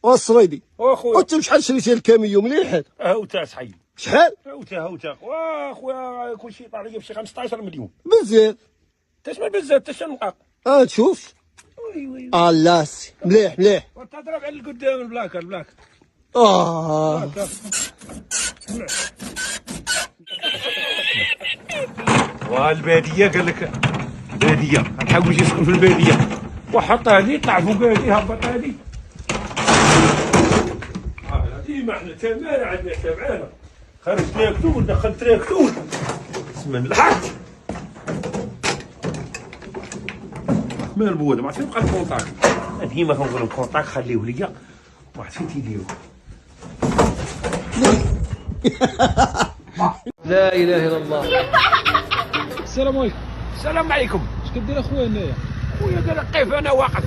والصريدي واخويا وانت شحال شريتي الكاميو مليح؟ هاوتا صحيح شحال؟ هاوتا واخويا كلشي طلع لي بشي 15 مليون. بزاف. تسمع بزاف حتى شنلقى. تشوف. وي لاسي مليح مليح. وانت تضرب على القدام البلاك. والباديه قال لك باديه غنحوس يسكن في الباديه وحط هذه طلع فوق هذه هبط هذه. ديما حنا تماره عندنا تبعانه خرج تراكتور دخل تراكتور بسم الله الحق ما البوده ما عرفتش يبقى الكونتاك. ديما كنقول الكونتاك خليوه ليا ما عرفتش فين تيديرو. لا اله الا الله. السلام عليكم. السلام عليكم. اش كدير اخويا هنايا؟ خويا قال لك كيف انا واقف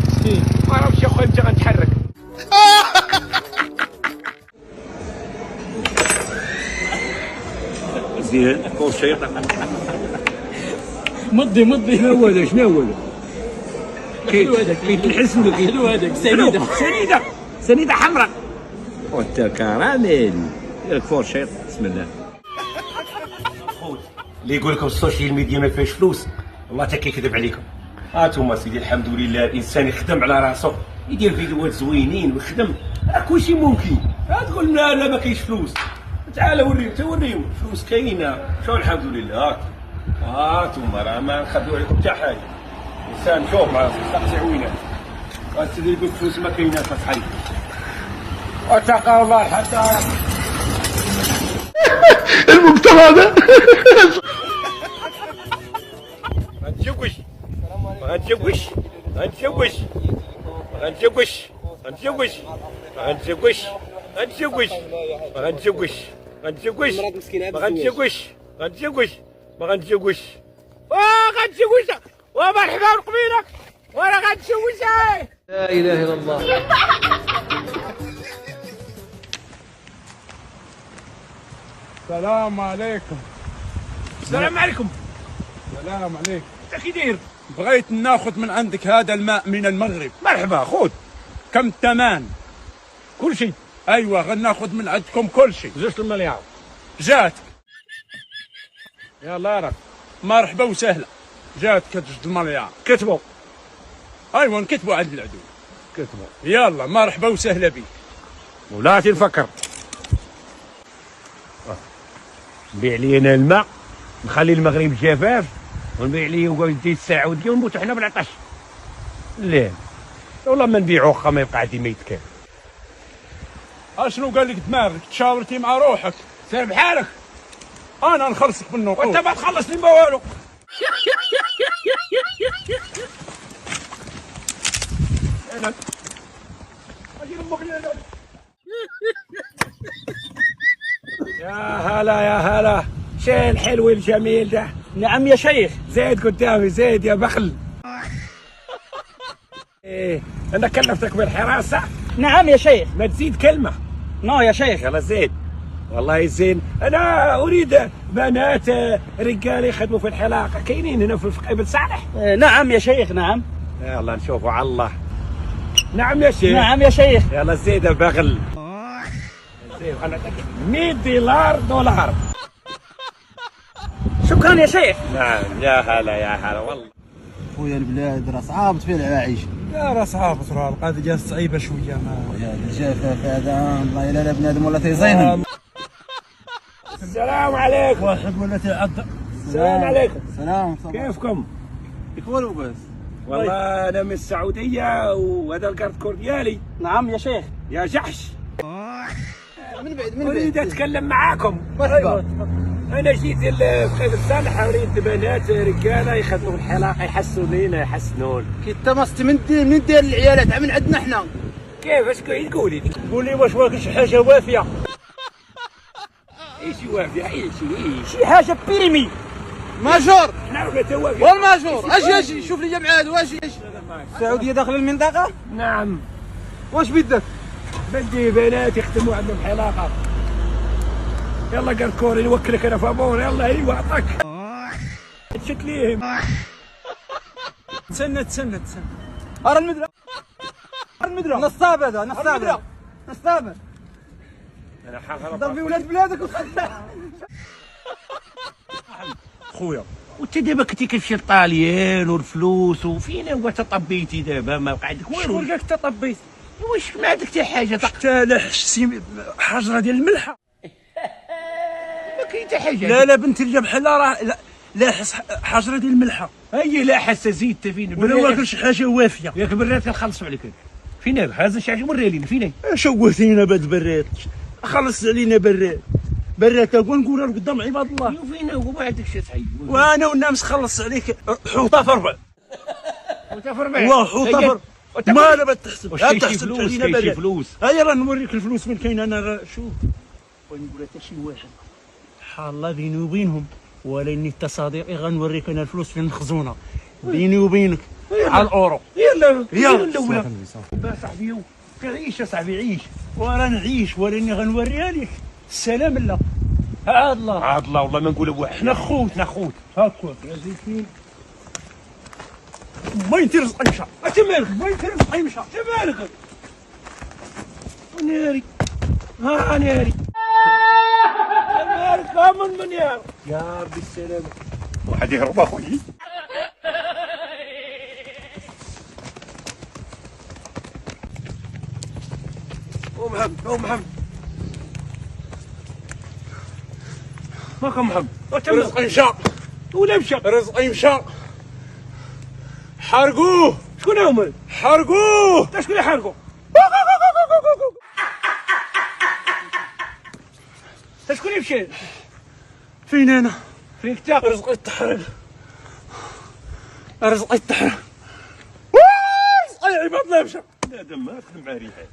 مسكين. ما عرفتش يا خويا متى غنتحرك. زين كون شيطان. مضي شنو هو هذا شنو هو هذا؟ حلو هذاك كيتنحس ولا حلو هذاك سنيده حمراء وانت كراميل ياك فورشيط بسم الله. اللي يقول لكم السوشيال ميديا ما فيهاش فلوس والله حتى كيكذب عليكم. هانتوما سيدي الحمد لله الانسان يخدم على راسو يدير فيديوهات زوينين ويخدم راه كلشي ممكن. تقول لا ما كاينش فلوس تعال وريهم فلوس كاينه شو الحمد لله. هانتوما راه ما نخبيو عليكم حتى حاجه. الانسان شوف مع راسو عوينات السيدي يقول فلوس ما كايناش صحيح واتقى الله حتى المجتمع هذا. غنتزوج ومرحبا بقبيلك وانا غنتزوجها. لا اله الا الله. السلام عليكم. السلام عليكم. السلام عليكم. انت كي داير؟ بغيت ناخذ من عندك هذا الماء من المغرب. مرحبا خذ كم الثمن؟ كل شيء. ايوه غناخذ من عندكم كل شيء. 2 مليار. جاتك. يلا راك مرحبا وسهلا. جاتك 2 مليار. كتبوا ايوه نكتبوا عند العدو. كتبوا يلا مرحبا وسهلا بك. ولا تنفكر نبيع لي انا الماء نخلي المغرب جفاف ونبيع لي ولدي السعوديه ونموتوا حنا بالعطش. لا والله ما نبيعو واخا ما يبقى عندي ما يتكال. اشنو قال لك دماغك؟ تشاورتي مع روحك. سير بحالك انا نخلصك بالنقود. وانت ما تخلصني ما والو. يا هلا شي الحلو الجميل ده. نعم يا شيخ. زيد قدامي زيد يا بخل. ايه انا كلفتك بالحراسه. نعم يا شيخ. ما تزيد كلمه. نو يا شيخ. يلا زيد والله زين. انا اريد بنات رجال يخدموا في الحلاقه كاينين هنا في قبل صالح. نعم يا شيخ نعم. يلا نشوفوا على الله. نعم يا شيخ. نعم يا شيخ. يلا زيد يا بغل. زيد انا 100 دولار. شكرا يا شيخ. نعم يا هلا والله. خويا البلاد راه صعابت فيه العايش. لا راه صعابت راه القضيه جات صعيبه شويه. ما يا الجفاف هذا والله الا لا بنادم ولا تيزين. السلام عليكم. واحد ولا تيعض. السلام عليكم. سلام. كيفكم؟ يكون وبس. والله انا من السعوديه وهذا الكارت ديالي. نعم يا شيخ. يا جحش من بعد اريد اتكلم معاكم. مرحبا. انا جيت في خير الصالح اريد بنات رجاله يخدموا في الحلاقه يحسنوا لينا يحسنون. كي تمست من دير العيالات من عندنا حنا. كيف اش تقولي؟ قولي واش واكل شي حاجه وافيه. ايش وافيه شي حاجه بريمي. ماجور. نعم توافي والماجور اجي شوف لي معاد واش السعوديه داخل المنطقه. نعم. واش بدك؟ بدي بنات يخدموا عندهم حلاقه. يلا قال كوري نوكلك انا فابور. يلا ايوا عطاك تشك ليهم. تسنى ارى المدرسه المدرة نصاب هذا نصاب نصاب انا حاضر ضرب في ولاد بلادك خويا وانت دابا كنتي كتمشي للطاليان والفلوس وفينا هو طبيتي دابا ما وقع عندك والو. شكون قالك انت طبيت؟ واش ما عندك حتى حاجه حتى لا حجره ديال الملحه. ما كاين حتى حاجه. لا بنت اللي بحال راه لا حجره ديال الملحه. هي لا حاسه زيد فين ولا واكل شي حاجه وافيه. ياك برات كنخلصوا عليك. فين هذا شي حاجه وريها لينا فين شوهتينا بهاد برات. خلص علينا برات نقولها قدام عباد الله. فين هو ما عندك شي صحيح. وانا والناس خلص عليك حوطه في ربع. حوطه في ربع. واه حوطه في ربع. ما لا تحسب. واش كاين فلوس كاين فلوس. هيا راه نوريك الفلوس فين كاين. انا شوف ونقول حتى شي واحد حالة بيني وبينهم ولاني انت صديقي غنوريك انا الفلوس فين مخزونه بيني وبينك على الاورو. يلا الاولى صاحبي تعيش يا صاحبي عيش. ورا نعيش ولاني غنوريها لك. السلام لا عاد الله عاد الله والله ما نقولها بواحد. حنا خوت هاكا عزيزتي. ما ينتي رزقك مشى. انت مالك ما ينتي رزقك مشى. انت مالك ناري ها ناري مالك من يا ربي السلامة. واحد يهرب اخويا. محمد ماك محمد رزقي مشى ولا مشى رزقي مشى. حرقوه. شكون هما؟ حرقوه. تا شكون اللي حرقو؟ تا شكون اللي مشى؟ فين انا؟ فيك تا رزقي تحرق. رزقي تحرق. رزقي عباد الله مشى. لا دم ما تخدم مع ريحه.